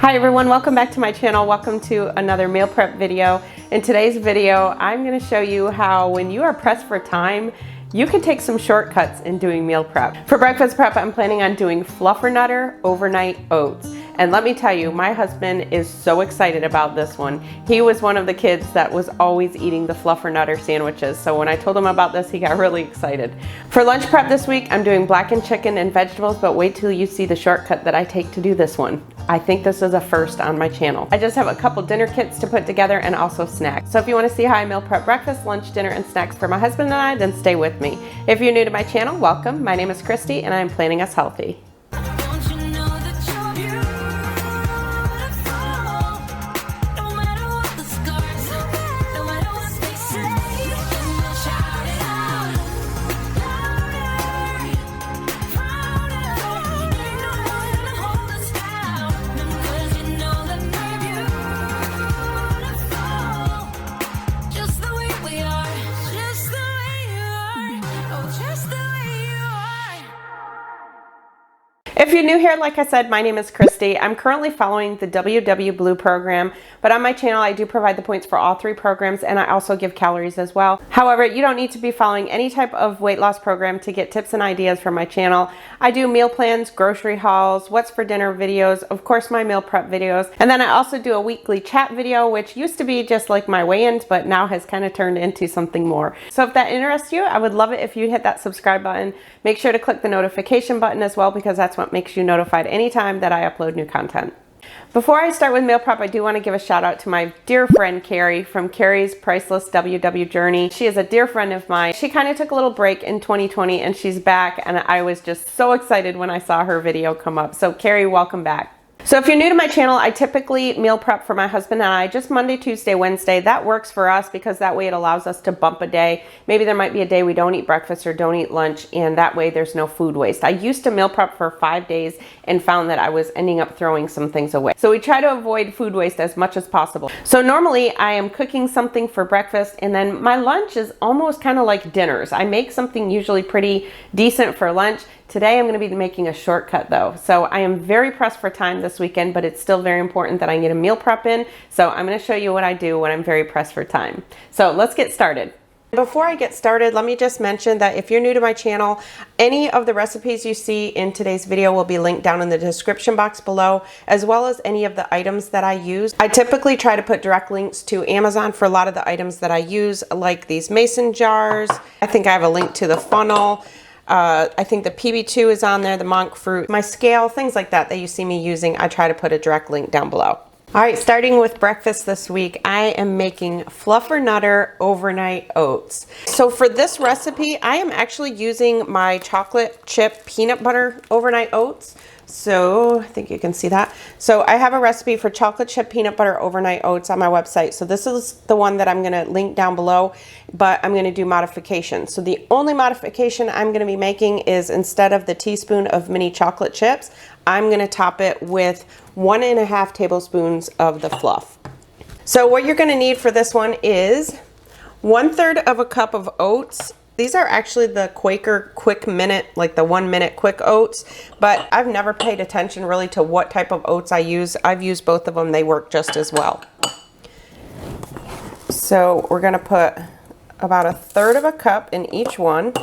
Hi everyone, welcome back to my channel. Welcome to another meal prep video. In today's video, I'm going to show you how when you are pressed for time, you can take some shortcuts in doing meal prep. For breakfast prep, I'm planning on doing Fluffernutter overnight oats. And let me tell you, my husband is so excited about this one. He was one of the kids that was always eating the Fluffernutter sandwiches. So when I told him about this, he got really excited. For lunch prep this week, I'm doing blackened chicken and vegetables, but wait till you see the shortcut that I take to do this one. I think this is a first on my channel. I just have a couple dinner kits to put together and also snacks. So if you want to see how I meal prep breakfast, lunch, dinner, and snacks for my husband and I, then stay with me. If you're new to my channel, welcome. My name is Kristi and I'm Planning Us Healthy. If you're new here, like I said, my name is Kristi. I'm currently following the WW Blue program, but on my channel, I do provide the points for all three programs, and I also give calories as well. However, you don't need to be following any type of weight loss program to get tips and ideas from my channel. I do meal plans, grocery hauls, what's for dinner videos, of course, my meal prep videos, and then I also do a weekly chat video, which used to be just like my weigh-ins, but now has kind of turned into something more. So if that interests you, I would love it if you hit that subscribe button. Make sure to click the notification button as well, because that's what makes you notified anytime that I upload new content. Before I start with meal prep, I do want to give a shout out to my dear friend Kari from Kari's Priceless WW Journey. She is a dear friend of mine. She kind of took a little break in 2020 and she's back, and I was just so excited when I saw her video come up. So Kari, welcome back. So if you're new to my channel, I typically meal prep for my husband and I just Monday, Tuesday, Wednesday. That works for us because that way it allows us to bump a day. Maybe there might be a day we don't eat breakfast or don't eat lunch, and that way there's no food waste. I used to meal prep for 5 days and found that I was ending up throwing some things away. So we try to avoid food waste as much as possible. So normally I am cooking something for breakfast, and then my lunch is almost kind of like dinners. I make something usually pretty decent for lunch. Today I'm going to be making a shortcut though. So I am very pressed for time this weekend, but it's still very important that I get a meal prep in. So I'm going to show you what I do when I'm very pressed for time. So let's get started. Before I get started, let me just mention that if you're new to my channel, any of the recipes you see in today's video will be linked down in the description box below, as well as any of the items that I use. I typically try to put direct links to Amazon for a lot of the items that I use, like these mason jars. I think I have a link to the funnel. I think the PB2 is on there, the monk fruit, my scale, things like that you see me using. I try to put a direct link down below. All right, starting with breakfast this week, I am making Fluffernutter overnight oats. So for this recipe, I am actually using my chocolate chip peanut butter overnight oats. So I think you can see that. So I have a recipe for chocolate chip peanut butter overnight oats on my website. So this is the one that I'm going to link down below, but I'm going to do modifications. So the only modification I'm going to be making is, instead of the teaspoon of mini chocolate chips, I'm going to top it with 1.5 tablespoons of the fluff. So what you're going to need for this one is 1/3 of a cup of oats. These are actually the Quaker Quick Minute, like the 1 minute quick oats, but I've never paid attention really to what type of oats I use. I've used both of them. They work just as well. So we're going to put about 1/3 of a cup in each one.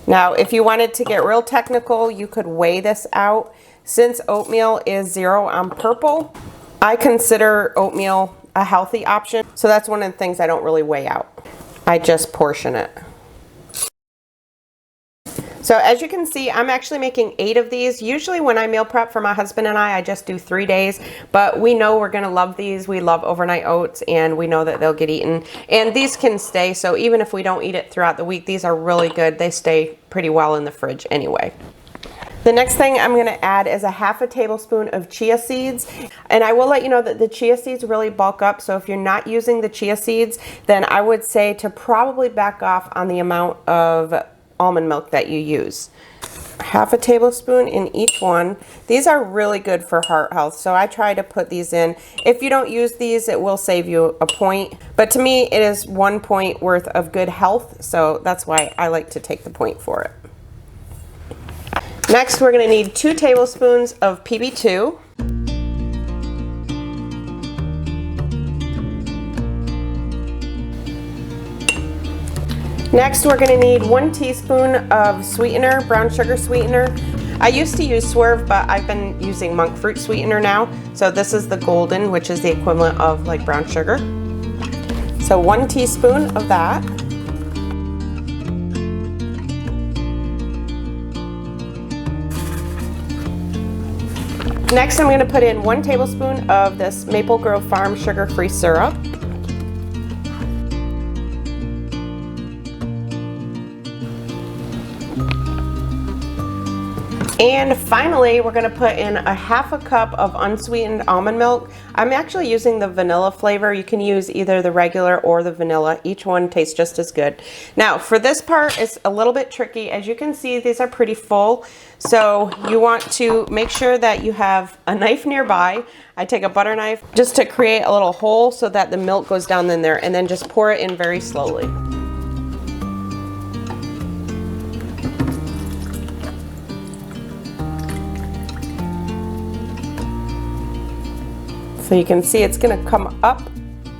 Now, if you wanted to get real technical, you could weigh this out. Since oatmeal is 0 on purple, I consider oatmeal a healthy option. So that's one of the things I don't really weigh out. I just portion it. So as you can see, I'm actually making 8 of these. Usually when I meal prep for my husband and I just do 3 days, but we know we're gonna love these. We love overnight oats, and we know that they'll get eaten. And these can stay, so even if we don't eat it throughout the week, these are really good. They stay pretty well in the fridge anyway. The next thing I'm going to add is 1/2 tablespoon of chia seeds. And I will let you know that the chia seeds really bulk up. So if you're not using the chia seeds, then I would say to probably back off on the amount of almond milk that you use. 1/2 tablespoon in each one. These are really good for heart health, so I try to put these in. If you don't use these, it will save you a point. But to me, it is 1 point worth of good health, so that's why I like to take the point for it. Next, we're going to need 2 tablespoons of PB2. Next, we're going to need 1 teaspoon of sweetener, brown sugar sweetener. I used to use Swerve, but I've been using monk fruit sweetener now. So this is the golden, which is the equivalent of like brown sugar. So 1 teaspoon of that. Next, I'm going to put in 1 tablespoon of this Maple Grove Farm sugar-free syrup. And finally, we're going to put in a 1/2 cup of unsweetened almond milk. I'm actually using the vanilla flavor. You can use either the regular or the vanilla. Each one tastes just as good. Now, for this part, it's a little bit tricky. As you can see, these are pretty full. So you want to make sure that you have a knife nearby. I take a butter knife just to create a little hole so that the milk goes down in there, and then just pour it in very slowly. So you can see it's going to come up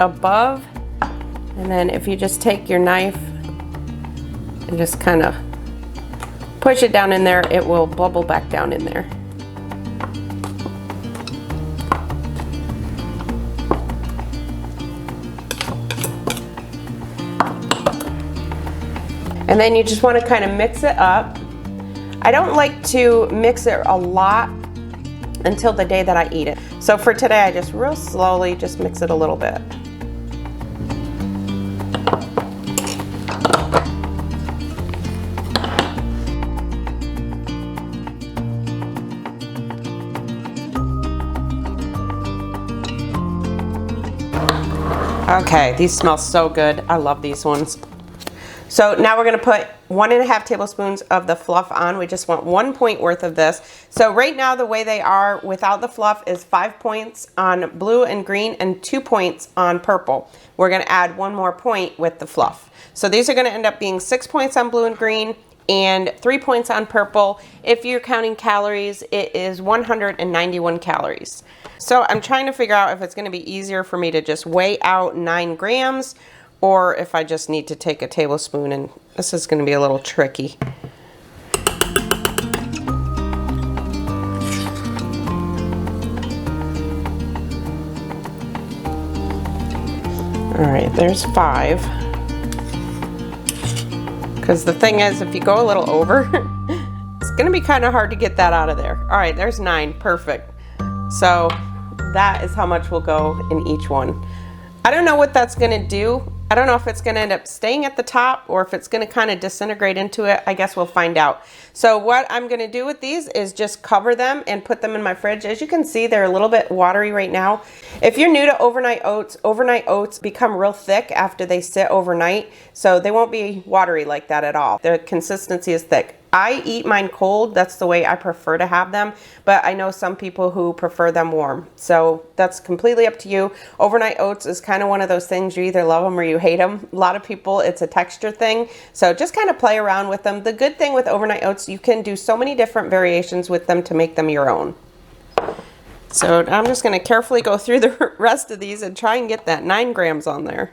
above, and then if you just take your knife and just kind of push it down in there, it will bubble back down in there. And then you just want to kind of mix it up. I don't like to mix it a lot until the day that I eat it. So for today, I just real slowly just mix it a little bit. Okay, these smell so good. I love these ones. So now we're going to put 1.5 tablespoons of the fluff on. We just want 1 point worth of this. So right now the way they are without the fluff is 5 points on blue and green and 2 points on purple. We're going to add 1 more point with the fluff. So these are going to end up being 6 points on blue and green and 3 points on purple. If you're counting calories, it is 191 calories. So I'm trying to figure out if it's going to be easier for me to just weigh out 9 grams or if I just need to take a tablespoon, and this is going to be a little tricky. All right, there's 5. Because the thing is, if you go a little over, it's going to be kind of hard to get that out of there. All right, there's 9, perfect. So that is how much will go in each one. I don't know what that's going to do. I don't know if it's going to end up staying at the top or if it's going to kind of disintegrate into it. I guess we'll find out. So what I'm going to do with these is just cover them and put them in my fridge. As you can see, they're a little bit watery right now. If you're new to overnight oats become real thick after they sit overnight. So they won't be watery like that at all. Their consistency is thick. I eat mine cold. That's the way I prefer to have them, but I know some people who prefer them warm. So that's completely up to you. Overnight oats is kind of one of those things, you either love them or you hate them. A lot of people, it's a texture thing. So just kind of play around with them. The good thing with overnight oats, you can do so many different variations with them to make them your own. So I'm just going to carefully go through the rest of these and try and get that 9 grams on there.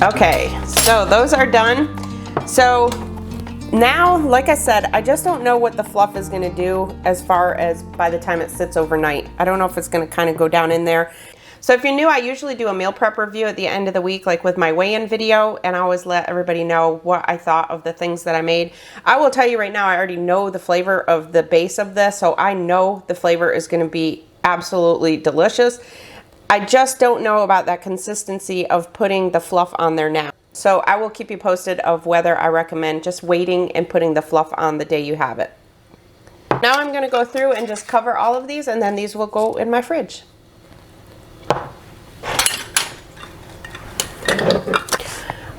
Okay, so those are done. So now, like I said, I just don't know what the fluff is going to do as far as by the time it sits overnight. I don't know if it's going to kind of go down in there. So if you're new, I usually do a meal prep review at the end of the week, like with my weigh-in video, and I always let everybody know what I thought of the things that I made. I will tell you right now, I already know the flavor of the base of this, so I know the flavor is going to be absolutely delicious. I just don't know about that consistency of putting the fluff on there now. So I will keep you posted of whether I recommend just waiting and putting the fluff on the day you have it. Now I'm going to go through and just cover all of these, and then these will go in my fridge.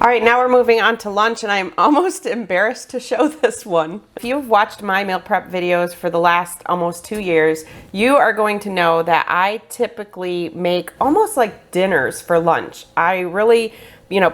All right, now we're moving on to lunch, and I'm almost embarrassed to show this one. If you've watched my meal prep videos for the last almost 2 years, you are going to know that I typically make almost like dinners for lunch. I really,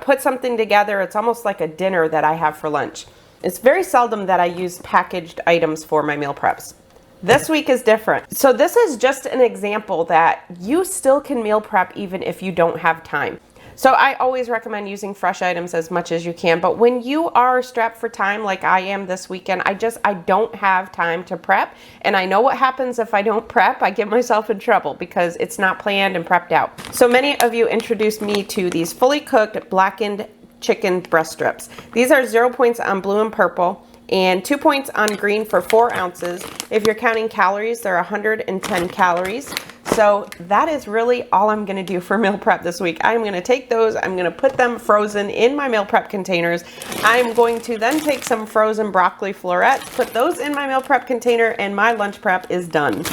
put something together. It's almost like a dinner that I have for lunch. It's very seldom that I use packaged items for my meal preps. This week is different. So this is just an example that you still can meal prep even if you don't have time. So I always recommend using fresh items as much as you can, but when you are strapped for time like I am this weekend, I don't have time to prep, and I know what happens if I don't prep. I get myself in trouble because it's not planned and prepped out. So many of you introduced me to these fully cooked blackened chicken breast strips. These are 0 points on blue and purple, and 2 points on green for 4 ounces. If you're counting calories, they're 110 calories. So that is really all I'm gonna do for meal prep this week. I'm gonna take those, I'm gonna put them frozen in my meal prep containers. I'm going to then take some frozen broccoli florets, put those in my meal prep container, and my lunch prep is done.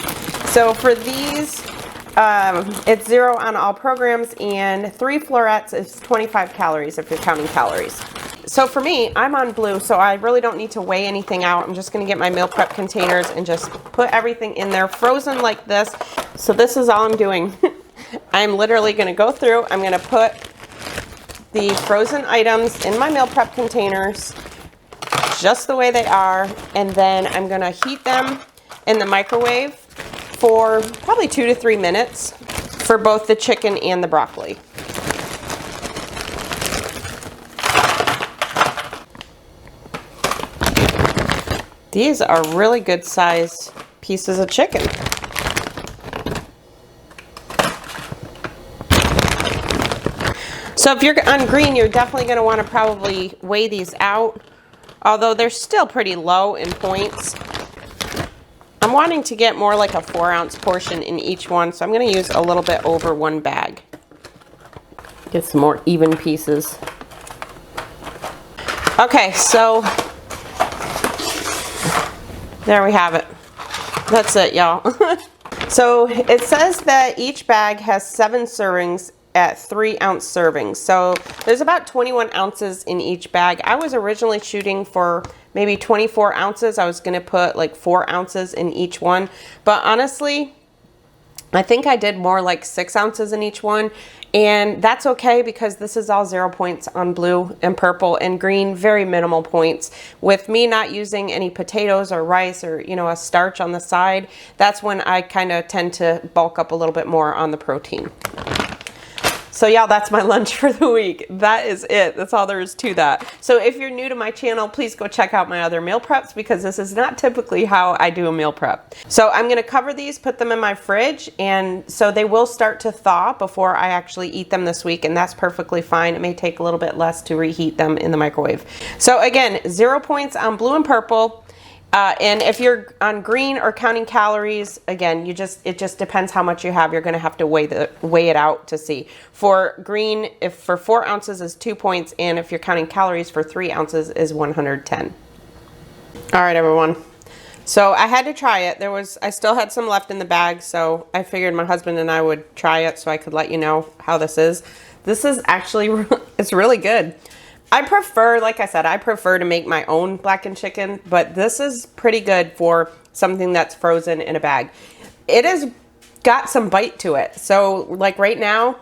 So for these, it's 0 on all programs, and 3 florets is 25 calories if you're counting calories. So for me, I'm on blue, so I really don't need to weigh anything out. I'm just gonna get my meal prep containers and just put everything in there frozen like this. So this is all I'm doing. I'm literally gonna go through, I'm gonna put the frozen items in my meal prep containers just the way they are, and then I'm gonna heat them in the microwave for probably 2 to 3 minutes for both the chicken and the broccoli. These are really good sized pieces of chicken. So if you're on green, you're definitely going to want to probably weigh these out, although they're still pretty low in points. I'm wanting to get more like a 4-ounce portion in each one, so I'm going to use a little bit over 1 bag. Get some more even pieces. Okay, so there we have it. That's it, y'all. So it says that each bag has 7 servings at 3-ounce servings. So there's about 21 ounces in each bag. I was originally shooting for maybe 24 ounces. I was gonna put like 4 ounces in each one. But honestly, I think I did more like 6 ounces in each one. And that's okay because this is all 0 points on blue and purple, and green, very minimal points. With me not using any potatoes or rice or, a starch on the side, that's when I kind of tend to bulk up a little bit more on the protein. So y'all, that's my lunch for the week. That is it. That's all there is to that. So if you're new to my channel, please go check out my other meal preps because this is not typically how I do a meal prep. So I'm gonna cover these, put them in my fridge, and so they will start to thaw before I actually eat them this week, and that's perfectly fine. It may take a little bit less to reheat them in the microwave. So again, 0 points on blue and purple. And if you're on green or counting calories, again, it just depends how much you have. You're going to have to weigh it out to see. For green, if for 4 ounces is 2 points, and if you're counting calories for 3 ounces is 110. All right, everyone. So I had to try it. I still had some left in the bag, so I figured my husband and I would try it so I could let you know how this is. This is actually, it's really good. I prefer, like I said, I prefer to make my own blackened chicken, but this is pretty good for something that's frozen in a bag. It has got some bite to it. So like right now,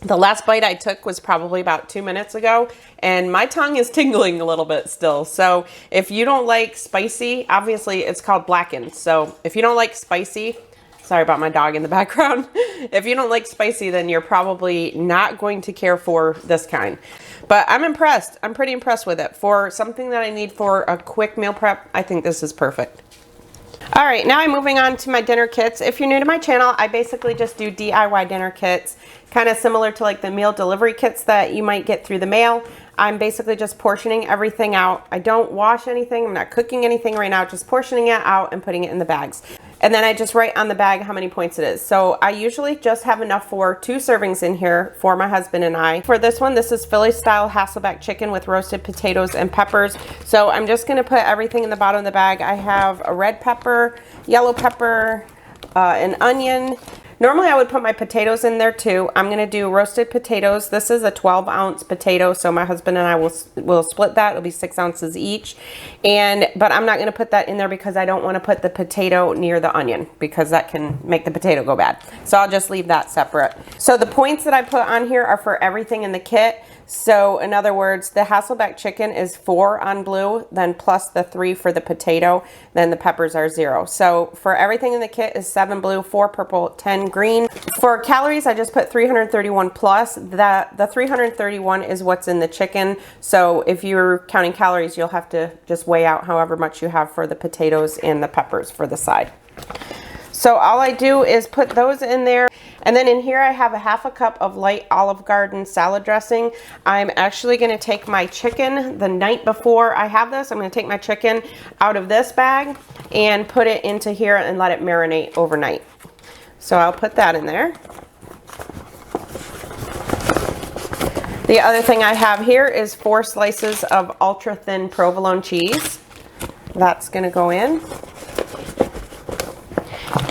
the last bite I took was probably about 2 minutes ago, and my tongue is tingling a little bit still. So if you don't like spicy, obviously it's called blackened. So if you don't like spicy, sorry about my dog in the background. If you don't like spicy, then you're probably not going to care for this kind. But I'm impressed. I'm pretty impressed with it. For something that I need for a quick meal prep, I think this is perfect. All right, now I'm moving on to my dinner kits. If you're new to my channel, I basically just do DIY dinner kits, kind of similar to like the meal delivery kits that you might get through the mail. I'm basically just portioning everything out. I don't wash anything. I'm not cooking anything right now, just portioning it out and putting it in the bags. And then I just write on the bag how many points it is. So I usually just have enough for 2 servings in here for my husband and I. For this one, this is Philly style Hasselback chicken with roasted potatoes and peppers. So I'm just gonna put everything in the bottom of the bag. I have a red pepper, yellow pepper, an onion, Normally I would put my potatoes in there too. I'm going to do roasted potatoes. This is a 12-ounce potato, so my husband and I will split that. It'll be 6 ounces each. But I'm not going to put that in there because I don't want to put the potato near the onion because that can make the potato go bad. So I'll just leave that separate. So the points that I put on here are for everything in the kit. So in other words, the Hasselback chicken is 4 on blue, then plus the 3 for the potato, then the peppers are 0. So for everything in the kit is 7 blue, 4 purple, 10 green. For calories, I just put 331 plus. The 331 is what's in the chicken. So if you're counting calories, you'll have to just weigh out however much you have for the potatoes and the peppers for the side. So all I do is put those in there. And then in here I have a 1/2 cup of light Olive Garden salad dressing. I'm actually going to take my chicken the night before I have this. I'm going to take my chicken out of this bag and put it into here and let it marinate overnight. So I'll put that in there. The other thing I have here is 4 slices of ultra thin provolone cheese. That's going to go in.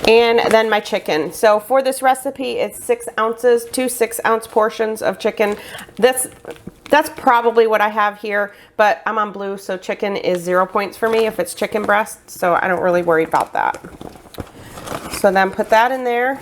And then my chicken. So for this recipe, it's 6 ounces, 2 6-ounce portions of chicken. That's probably what I have here, but I'm on blue, so chicken is 0 points for me if it's chicken breast, so I don't really worry about that. So then put that in there.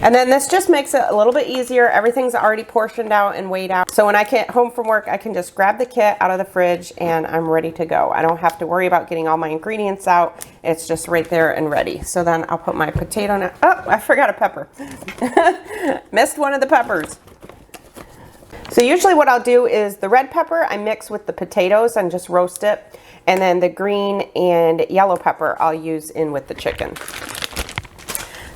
And then this just makes it a little bit easier. Everything's already portioned out and weighed out. So when I get home from work, I can just grab the kit out of the fridge and I'm ready to go. I don't have to worry about getting all my ingredients out. It's just right there and ready. So then I'll put my potato in. Oh, I forgot a pepper. Missed one of the peppers. So usually what I'll do is the red pepper I mix with the potatoes and just roast it. And then the green and yellow pepper I'll use in with the chicken.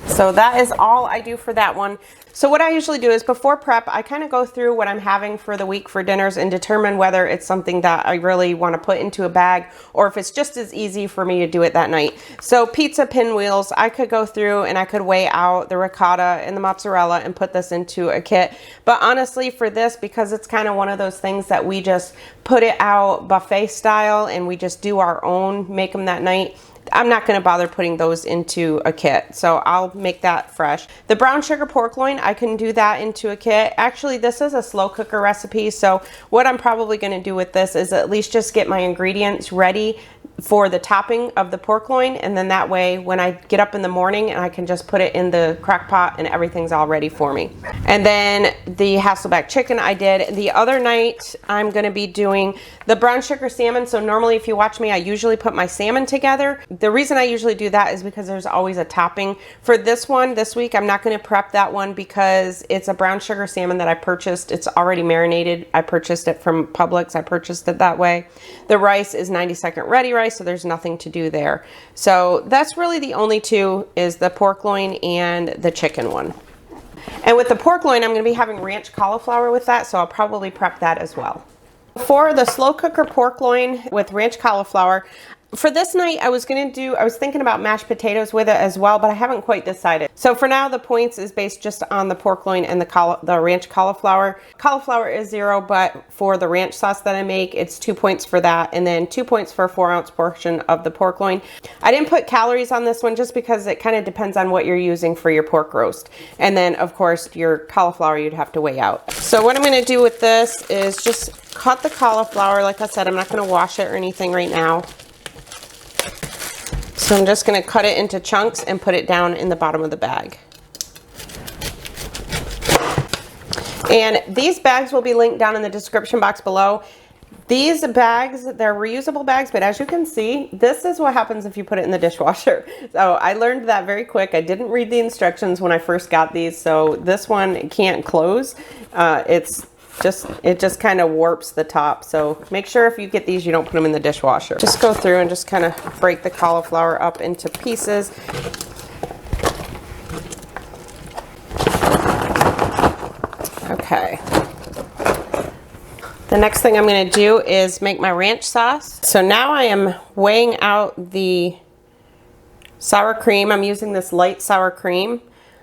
So that is all I do for that one. So what I usually do is before prep, I kind of go through what I'm having for the week for dinners and determine whether it's something that I really want to put into a bag or if it's just as easy for me to do it that night. So pizza pinwheels, I could go through and I could weigh out the ricotta and the mozzarella and put this into a kit. But honestly for this, because it's kind of one of those things that we just put it out buffet style and we just do our own, make them that night, I'm not going to bother putting those into a kit, so I'll make that fresh. The brown sugar pork loin, I can do that into a kit. Actually, this is a slow cooker recipe, so what I'm probably going to do with this is at least just get my ingredients ready for the topping of the pork loin, and then that way when I get up in the morning and I can just put it in the crock pot and everything's all ready for me. And then the Hasselback chicken I did. The other night I'm going to be doing the brown sugar salmon. So normally if you watch me, I usually put my salmon together. The reason I usually do that is because there's always a topping. For this one, this week, I'm not going to prep that one because it's a brown sugar salmon that I purchased. It's already marinated. I purchased it from Publix. I purchased it that way. The rice is 90-second ready rice, so there's nothing to do there. So that's really the only two, is the pork loin and the chicken one. And with the pork loin, I'm going to be having ranch cauliflower with that, so I'll probably prep that as well. For the slow cooker pork loin with ranch cauliflower, for this night, I was thinking about mashed potatoes with it as well, but I haven't quite decided. So for now, the points is based just on the pork loin and the ranch cauliflower. Cauliflower is 0, but for the ranch sauce that I make, it's 2 points for that, and then 2 points for a 4-ounce portion of the pork loin. I didn't put calories on this one just because it kind of depends on what you're using for your pork roast. And then, of course, your cauliflower you'd have to weigh out. So what I'm going to do with this is just cut the cauliflower. Like I said, I'm not going to wash it or anything right now. So I'm just going to cut it into chunks and put it down in the bottom of the bag. And these bags will be linked down in the description box below. These bags, they're reusable bags, but as you can see, this is what happens if you put it in the dishwasher. So I learned that very quick. I didn't read the instructions when I first got these, so this one can't close. It just kind of warps the top. So make sure if you get these, you don't put them in the dishwasher. Just go through and just kind of break the cauliflower up into pieces. Okay. The next thing I'm going to do is make my ranch sauce. So now I am weighing out the sour cream. I'm using this light sour cream.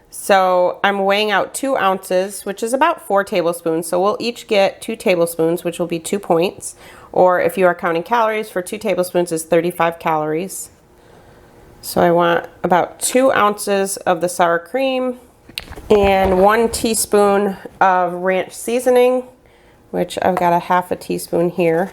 So I'm weighing out 2 ounces, which is about 4 tablespoons. So we'll each get 2 tablespoons, which will be 2 points. Or if you are counting calories, for 2 tablespoons is 35 calories. So I want about 2 ounces of the sour cream and 1 teaspoon of ranch seasoning, which I've got a half a teaspoon here.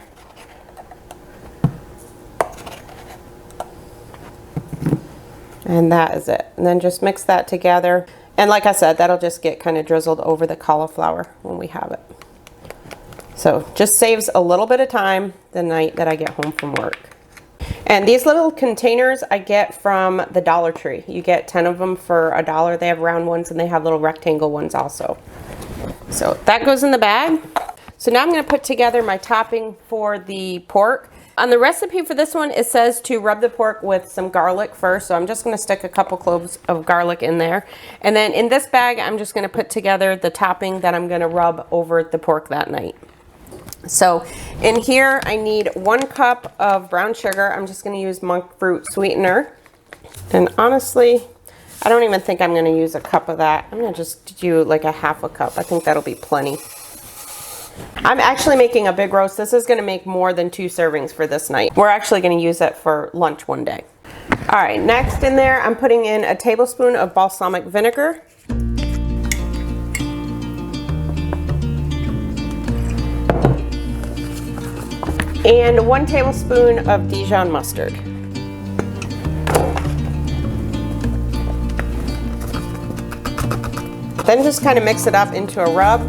And that is it. And then just mix that together. And like I said, that'll just get kind of drizzled over the cauliflower when we have it. So just saves a little bit of time the night that I get home from work. And these little containers I get from the Dollar Tree. You get 10 of them for $1. They have round ones and they have little rectangle ones also. So that goes in the bag. So now I'm going to put together my topping for the pork. On the recipe for this one, it says to rub the pork with some garlic first. So I'm just going to stick a couple cloves of garlic in there. And then in this bag, I'm just going to put together the topping that I'm going to rub over the pork that night. So in here, I need 1 cup of brown sugar. I'm just going to use monk fruit sweetener. And honestly, I don't even think I'm going to use a cup of that. I'm going to just do like a half a cup. I think that'll be plenty. I'm actually making a big roast. This is going to make more than 2 servings for this night. We're actually going to use it for lunch one day. All right, next in there, I'm putting in a tablespoon of balsamic vinegar. And 1 tablespoon of Dijon mustard. Then just kind of mix it up into a rub.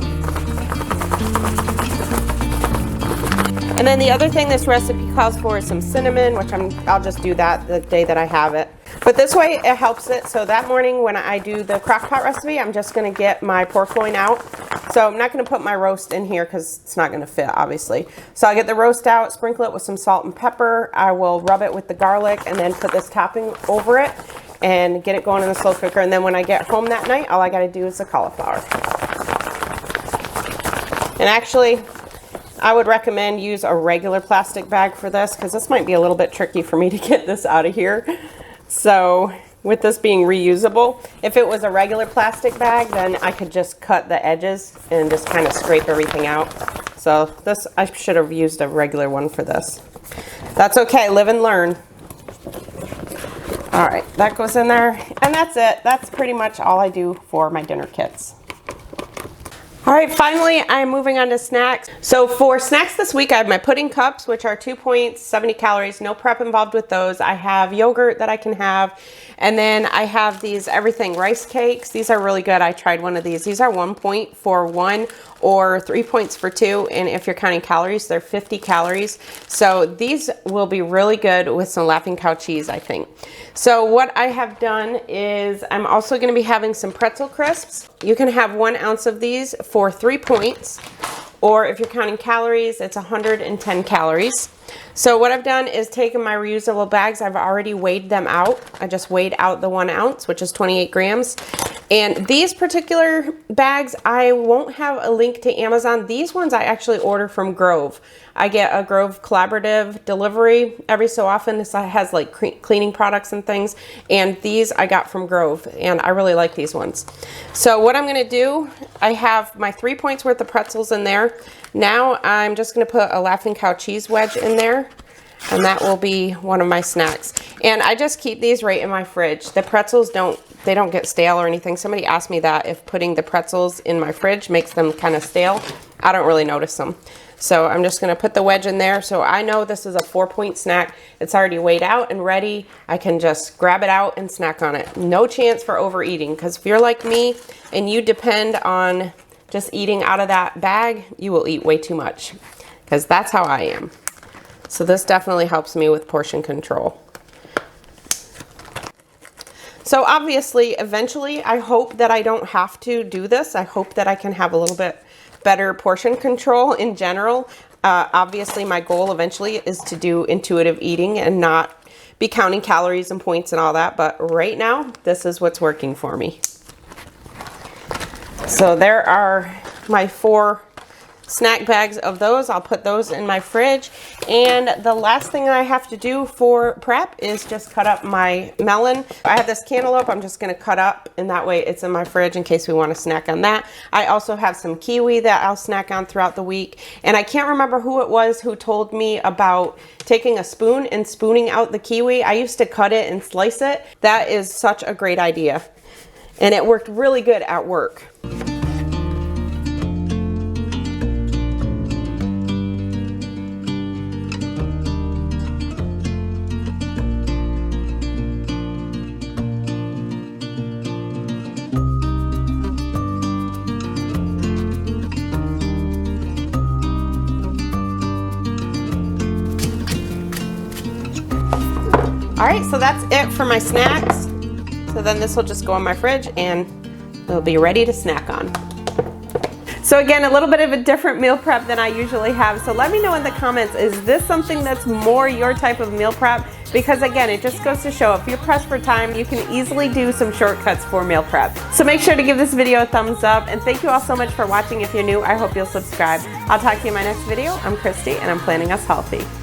And then the other thing this recipe calls for is some cinnamon, which I'll just do that the day that I have it. But this way it helps it. So that morning when I do the crock pot recipe, I'm just going to get my pork loin out. So I'm not going to put my roast in here because it's not going to fit, obviously. So I'll get the roast out, sprinkle it with some salt and pepper. I will rub it with the garlic and then put this topping over it and get it going in the slow cooker. And then when I get home that night, all I got to do is the cauliflower. And actually, I would recommend use a regular plastic bag for this because this might be a little bit tricky for me to get this out of here. So with this being reusable, if it was a regular plastic bag, then I could just cut the edges and just kind of scrape everything out. So this, I should have used a regular one for this. That's okay, live and learn. All right, that goes in there, and that's it. That's pretty much all I do for my dinner kits. All right, finally, I'm moving on to snacks. So for snacks this week, I have my pudding cups, which are 2 points, 70 calories, no prep involved with those. I have yogurt that I can have. And then I have these everything rice cakes. These are really good. I tried one of these. These are 1 point for 1 or 3 points for 2. And if you're counting calories, they're 50 calories. So these will be really good with some Laughing Cow cheese, I think. So what I have done is I'm also going to be having some pretzel crisps. You can have 1 ounce of these for 3 points, or if you're counting calories, it's 110 calories. So what I've done is taken my reusable bags. I've already weighed them out. I just weighed out the 1 ounce, which is 28 grams. And these particular bags, I won't have a link to Amazon. These ones I actually order from Grove. I get a Grove collaborative delivery every so often. This has like cleaning products and things. And these I got from Grove, and I really like these ones. So what I'm gonna do, I have my 3 points worth of pretzels in there. Now I'm just gonna put a Laughing Cow cheese wedge in there, and that will be one of my snacks. And I just keep these right in my fridge. The pretzels don't get stale or anything. Somebody asked me that if putting the pretzels in my fridge makes them kind of stale. I don't really notice them. So I'm just gonna put the wedge in there. So I know this is a 4 point snack. It's already weighed out and ready. I can just grab it out and snack on it. No chance for overeating, because if you're like me and you depend on just eating out of that bag, you will eat way too much, because that's how I am. So this definitely helps me with portion control. So obviously, eventually, I hope that I don't have to do this. I hope that I can have a little bit better portion control in general. Obviously, my goal eventually is to do intuitive eating and not be counting calories and points and all that. But right now, this is what's working for me. So there are my 4 snack bags of those. I'll put those in my fridge. And the last thing I have to do for prep is just cut up my melon. I have this cantaloupe I'm just gonna cut up, and that way it's in my fridge in case we want to snack on that. I also have some kiwi that I'll snack on throughout the week. And I can't remember who it was who told me about taking a spoon and spooning out the kiwi. I used to cut it and slice it. That is such a great idea. And it worked really good at work. All right, so that's it for my snacks. So then this will just go in my fridge and it'll be ready to snack on. So again, a little bit of a different meal prep than I usually have. So let me know in the comments, is this something that's more your type of meal prep? Because again, it just goes to show if you're pressed for time, you can easily do some shortcuts for meal prep. So make sure to give this video a thumbs up, and thank you all so much for watching. If you're new, I hope you'll subscribe. I'll talk to you in my next video. I'm Kristi, and I'm planning us healthy.